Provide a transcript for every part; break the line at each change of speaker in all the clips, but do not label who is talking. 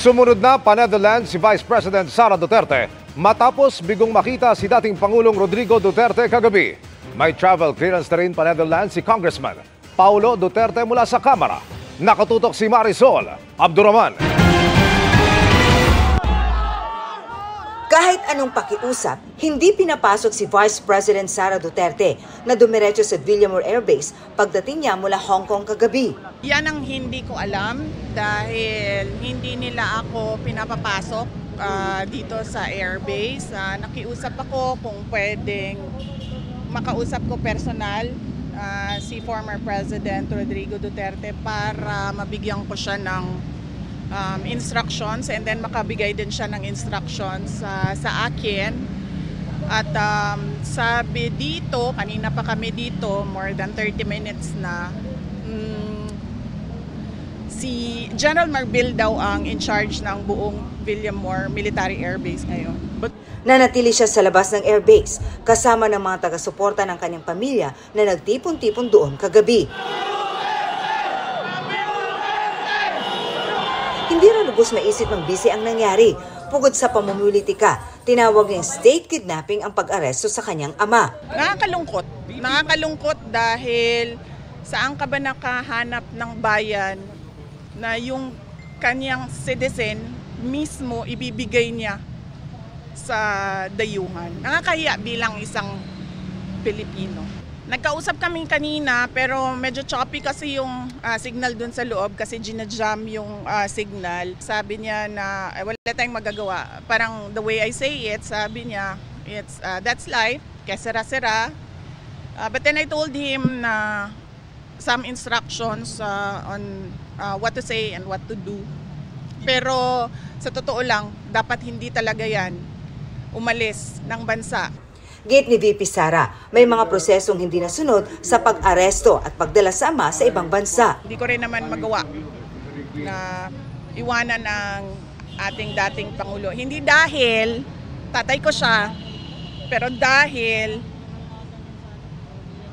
Sumunod na pa-Netherlands si Vice President Sara Duterte matapos bigong makita si dating Pangulong Rodrigo Duterte kagabi. May travel clearance na rin pa-Netherlands si Congressman Paulo Duterte mula sa Kamara. Nakatutok si Marisol Abduraman.
Kahit anong pakiusap, hindi pinapasok si Vice President Sara Duterte na dumiretso sa Villamor Air Base pagdating niya mula Hong Kong kagabi.
Yan ang hindi ko alam dahil hindi nila ako pinapapasok dito sa airbase. Nakiusap ako kung pwedeng makausap ko personal si former President Rodrigo Duterte para mabigyan ko siya ng instructions and then makabigay din siya ng instructions sa akin. At sabi dito, kanina pa kami dito, more than 30 minutes na, si General Marbil daw ang in charge ng buong Villamor Military Air Base ngayon.
Nanatili siya sa labas ng airbase kasama ng mga taga-suporta ng kanyang pamilya na nagtipon-tipon doon kagabi. Hindi rin lubos maisip ng bise ang nangyari. Pugod sa pamumulitika, tinawag niyang state kidnapping ang pag-aresto sa kanyang ama.
Nakakalungkot. Nakakalungkot dahil saan ka ba nakahanap ng bayan na yung kanyang citizen mismo ibibigay niya sa dayuhan. Nakakahiya bilang isang Pilipino. Nagkausap kami kanina pero medyo choppy kasi yung signal dun sa loob kasi ginajam yung signal. Sabi niya na wala tayong magagawa. Parang the way I say it, sabi niya, that's life, kesera-sera. But then I told him na some instructions on what to say and what to do. Pero sa totoo lang, dapat hindi talaga yan umalis ng bansa.
Gate ni VP Sara, may mga prosesong hindi nasunod sa pag-aresto at pagdala sa ama sa ibang bansa.
Hindi ko rin naman magawa na iwanan ng ating dating Pangulo. Hindi dahil tatay ko siya, pero dahil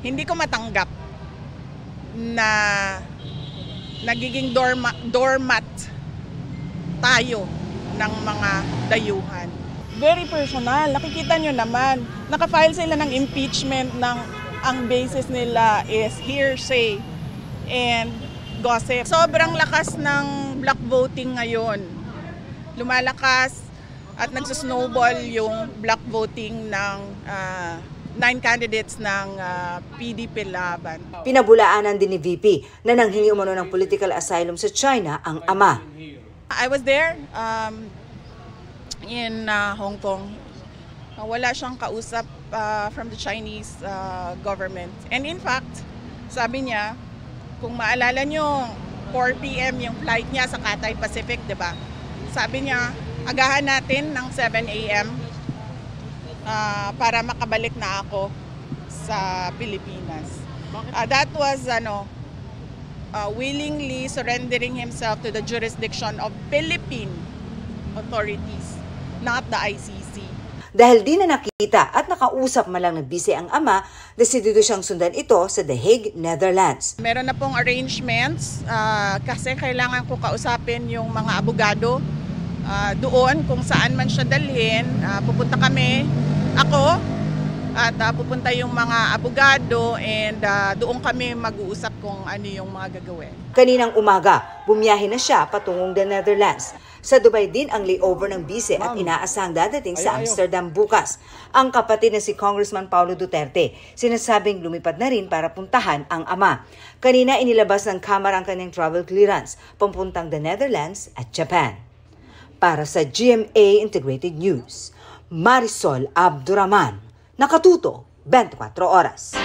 hindi ko matanggap na nagiging doormat tayo ng mga dayuhan. Very personal. Nakikita nyo naman, nakafile sila ng impeachment ng ang basis nila is hearsay and gossip. Sobrang lakas ng block voting ngayon. Lumalakas at nagsusnowball yung block voting ng 9 candidates ng PDP laban.
Pinabulaanan din ni VP na nanghingi umano ng political asylum sa China ang ama.
I was there in Hong Kong. Wala siyang kausap from the Chinese government. And in fact, sabi niya, kung maalala nyo, 4 p.m. yung flight niya sa Cathay Pacific, di ba? Sabi niya, agahan natin ng 7 a.m. Para makabalik na ako sa Pilipinas. That was willingly surrendering himself to the jurisdiction of Philippine authorities, not the ICC.
Dahil di na nakita at nakausap malang nagbise ang ama, desidido siyang sundan ito sa The Hague, Netherlands.
Meron na pong arrangements kasi kailangan ko kausapin yung mga abogado doon kung saan man siya dalhin. Pupunta kami, ako, at pupunta yung mga abogado and doon kami mag-uusap kung ano yung mga gagawin.
Kaninang umaga, bumiyahe na siya patungong the Netherlands. Sa Dubai din ang layover ng bise at inaasahang dadating sa Amsterdam bukas. Ang kapatid na si Congressman Paulo Duterte, sinasabing lumipad na rin para puntahan ang ama. Kanina inilabas ng Kamara ang kanyang travel clearance, papuntang the Netherlands at Japan. Para sa GMA Integrated News, Marisol Abduraman, Nakatuto, 24 Oras.